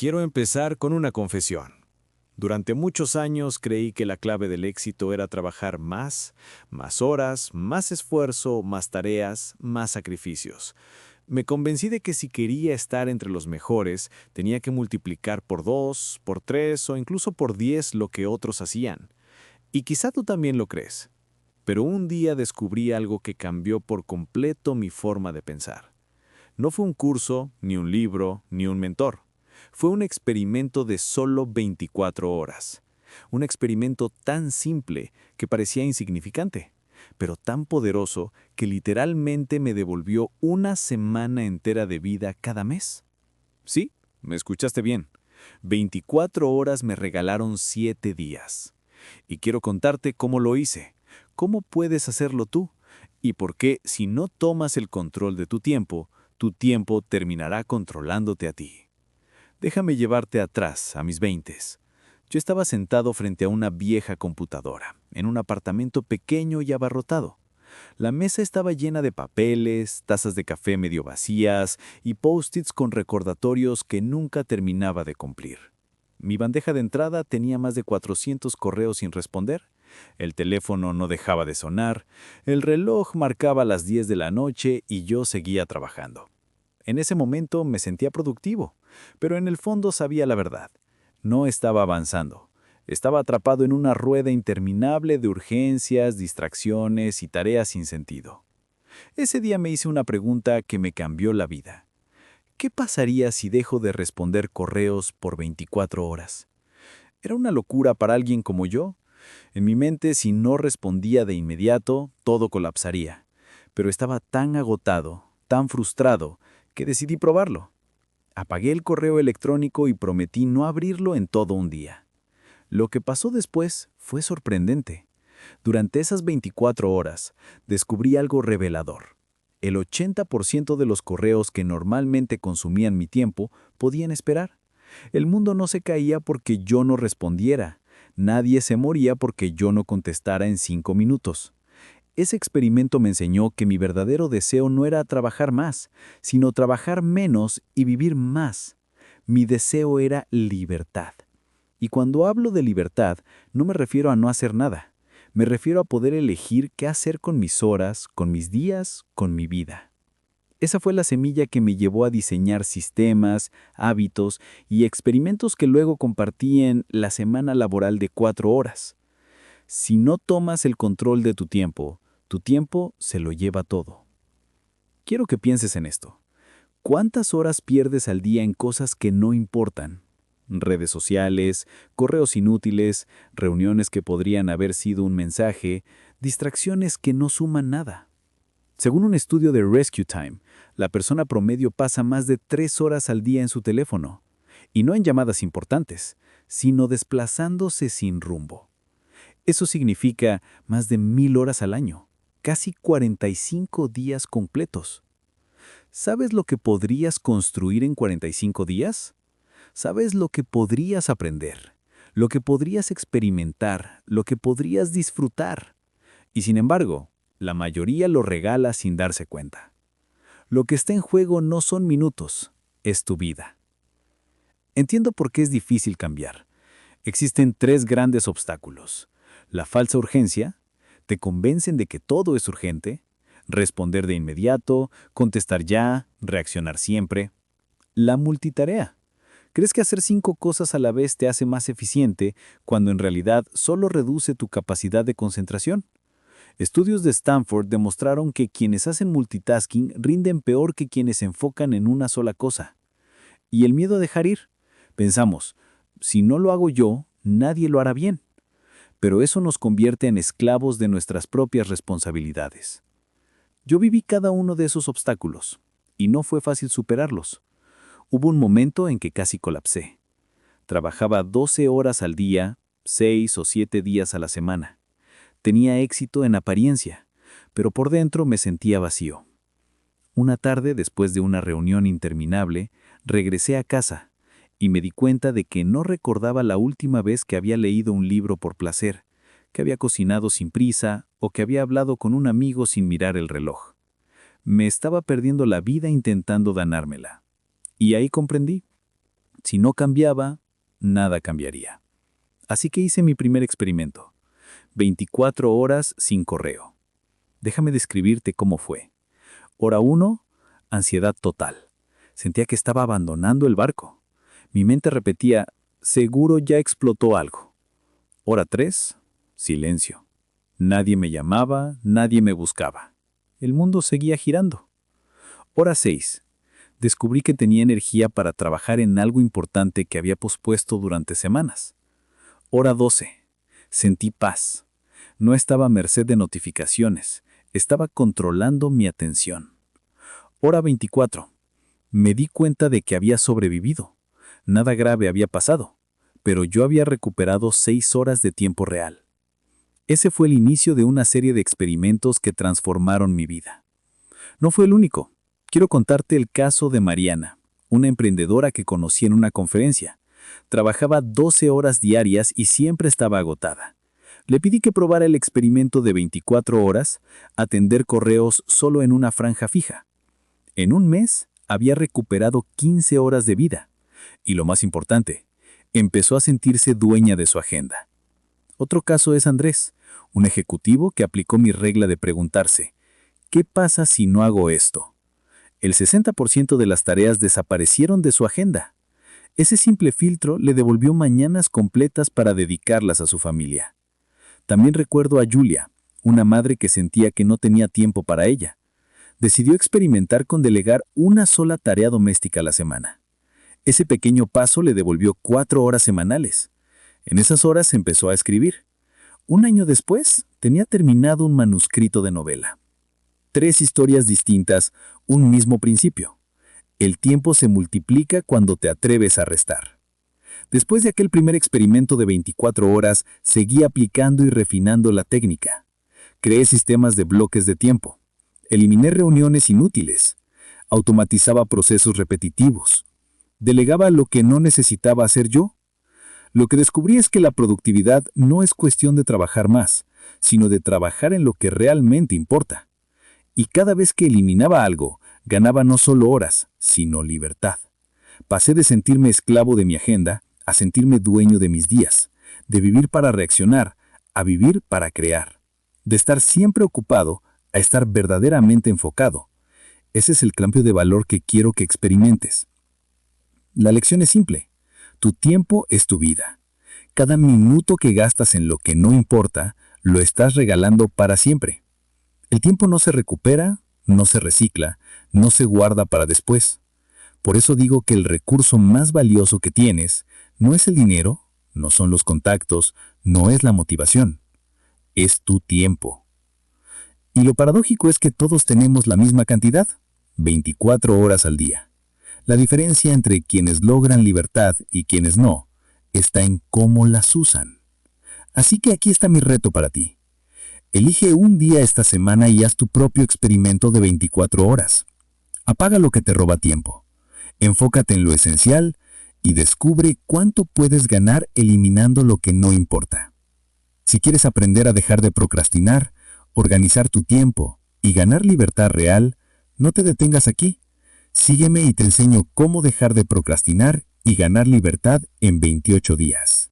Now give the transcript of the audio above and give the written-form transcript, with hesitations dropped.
Quiero empezar con una confesión. Durante muchos años creí que la clave del éxito era trabajar más horas, más esfuerzo, más tareas, más sacrificios. Me convencí de que si quería estar entre los mejores, tenía que multiplicar por 2, por 3 o incluso por 10 lo que otros hacían. Y quizá tú también lo crees. Pero un día descubrí algo que cambió por completo mi forma de pensar. No fue un curso, ni un libro, ni un mentor. Fue un experimento de solo 24 horas. Un experimento tan simple que parecía insignificante, pero tan poderoso que literalmente me devolvió una semana entera de vida cada mes. Sí, me escuchaste bien. 24 horas me regalaron 7 días. Y quiero contarte cómo lo hice, cómo puedes hacerlo tú, y por qué si no tomas el control de tu tiempo terminará controlándote a ti. Déjame llevarte atrás, a mis 20. Yo estaba sentado frente a una vieja computadora, en un apartamento pequeño y abarrotado. La mesa estaba llena de papeles, tazas de café medio vacías y post-its con recordatorios que nunca terminaba de cumplir. Mi bandeja de entrada tenía más de 400 correos sin responder, el teléfono no dejaba de sonar, el reloj marcaba las 10 de la noche y yo seguía trabajando. En ese momento me sentía productivo, pero en el fondo sabía la verdad. No estaba avanzando. Estaba atrapado en una rueda interminable de urgencias, distracciones y tareas sin sentido. Ese día me hice una pregunta que me cambió la vida. ¿Qué pasaría si dejo de responder correos por 24 horas? ¿Era una locura para alguien como yo? En mi mente, si no respondía de inmediato, todo colapsaría. Pero estaba tan agotado, tan frustrado, que decidí probarlo. Apagué el correo electrónico y prometí no abrirlo en todo un día. Lo que pasó después fue sorprendente. Durante esas 24 horas, descubrí algo revelador. El 80% de los correos que normalmente consumían mi tiempo podían esperar. El mundo no se caía porque yo no respondiera. Nadie se moría porque yo no contestara en 5 minutos. Ese experimento me enseñó que mi verdadero deseo no era trabajar más, sino trabajar menos y vivir más. Mi deseo era libertad. Y cuando hablo de libertad, no me refiero a no hacer nada. Me refiero a poder elegir qué hacer con mis horas, con mis días, con mi vida. Esa fue la semilla que me llevó a diseñar sistemas, hábitos y experimentos que luego compartí en la semana laboral de 4 horas. Si no tomas el control de tu tiempo se lo lleva todo. Quiero que pienses en esto. ¿Cuántas horas pierdes al día en cosas que no importan? Redes sociales, correos inútiles, reuniones que podrían haber sido un mensaje, distracciones que no suman nada. Según un estudio de Rescue Time, la persona promedio pasa más de 3 horas al día en su teléfono, y no en llamadas importantes, sino desplazándose sin rumbo. Eso significa más de 1000 horas al año, casi 45 días completos. ¿Sabes lo que podrías construir en 45 días? ¿Sabes lo que podrías aprender? Lo que podrías experimentar, lo que podrías disfrutar. Y sin embargo, la mayoría lo regala sin darse cuenta. Lo que está en juego no son minutos, es tu vida. Entiendo por qué es difícil cambiar. Existen 3 grandes obstáculos. La falsa urgencia, te convencen de que todo es urgente, responder de inmediato, contestar ya, reaccionar siempre. La multitarea. ¿Crees que hacer 5 cosas a la vez te hace más eficiente cuando en realidad solo reduce tu capacidad de concentración? Estudios de Stanford demostraron que quienes hacen multitasking rinden peor que quienes se enfocan en una sola cosa. ¿Y el miedo a dejar ir? Pensamos, si no lo hago yo, nadie lo hará bien. Pero eso nos convierte en esclavos de nuestras propias responsabilidades. Yo viví cada uno de esos obstáculos, y no fue fácil superarlos. Hubo un momento en que casi colapsé. Trabajaba 12 horas al día, 6 o 7 días a la semana. Tenía éxito en apariencia, pero por dentro me sentía vacío. Una tarde, después de una reunión interminable, regresé a casa y me di cuenta de que no recordaba la última vez que había leído un libro por placer, que había cocinado sin prisa o que había hablado con un amigo sin mirar el reloj. Me estaba perdiendo la vida intentando ganármela. Y ahí comprendí. Si no cambiaba, nada cambiaría. Así que hice mi primer experimento. 24 horas sin correo. Déjame describirte cómo fue. Hora 1, ansiedad total. Sentía que estaba abandonando el barco. Mi mente repetía, seguro ya explotó algo. Hora 3, silencio. Nadie me llamaba, nadie me buscaba. El mundo seguía girando. Hora 6. Descubrí que tenía energía para trabajar en algo importante que había pospuesto durante semanas. Hora 12. Sentí paz. No estaba a merced de notificaciones. Estaba controlando mi atención. Hora 24. Me di cuenta de que había sobrevivido. Nada grave había pasado, pero yo había recuperado 6 horas de tiempo real. Ese fue el inicio de una serie de experimentos que transformaron mi vida. No fue el único. Quiero contarte el caso de Mariana, una emprendedora que conocí en una conferencia. Trabajaba 12 horas diarias y siempre estaba agotada. Le pedí que probara el experimento de 24 horas, atender correos solo en una franja fija. En un mes, había recuperado 15 horas de vida. Y lo más importante, empezó a sentirse dueña de su agenda. Otro caso es Andrés, un ejecutivo que aplicó mi regla de preguntarse, ¿qué pasa si no hago esto? El 60% de las tareas desaparecieron de su agenda. Ese simple filtro le devolvió mañanas completas para dedicarlas a su familia. También recuerdo a Julia, una madre que sentía que no tenía tiempo para ella. Decidió experimentar con delegar una sola tarea doméstica a la semana. Ese pequeño paso le devolvió 4 horas semanales. En esas horas empezó a escribir. Un año después, tenía terminado un manuscrito de novela. 3 historias distintas, un mismo principio. El tiempo se multiplica cuando te atreves a restar. Después de aquel primer experimento de 24 horas, seguí aplicando y refinando la técnica. Creé sistemas de bloques de tiempo. Eliminé reuniones inútiles. Automatizaba procesos repetitivos. Delegaba lo que no necesitaba hacer yo. Lo que descubrí es que la productividad no es cuestión de trabajar más, sino de trabajar en lo que realmente importa. Y cada vez que eliminaba algo, ganaba no solo horas, sino libertad. Pasé de sentirme esclavo de mi agenda a sentirme dueño de mis días, de vivir para reaccionar, a vivir para crear, de estar siempre ocupado a estar verdaderamente enfocado. Ese es el cambio de valor que quiero que experimentes. La lección es simple. Tu tiempo es tu vida. Cada minuto que gastas en lo que no importa, lo estás regalando para siempre. El tiempo no se recupera, no se recicla, no se guarda para después. Por eso digo que el recurso más valioso que tienes no es el dinero, no son los contactos, no es la motivación. Es tu tiempo. Y lo paradójico es que todos tenemos la misma cantidad, 24 horas al día. La diferencia entre quienes logran libertad y quienes no, está en cómo las usan. Así que aquí está mi reto para ti. Elige un día esta semana y haz tu propio experimento de 24 horas. Apaga lo que te roba tiempo. Enfócate en lo esencial y descubre cuánto puedes ganar eliminando lo que no importa. Si quieres aprender a dejar de procrastinar, organizar tu tiempo y ganar libertad real, no te detengas aquí. Sígueme y te enseño cómo dejar de procrastinar y ganar libertad en 28 días.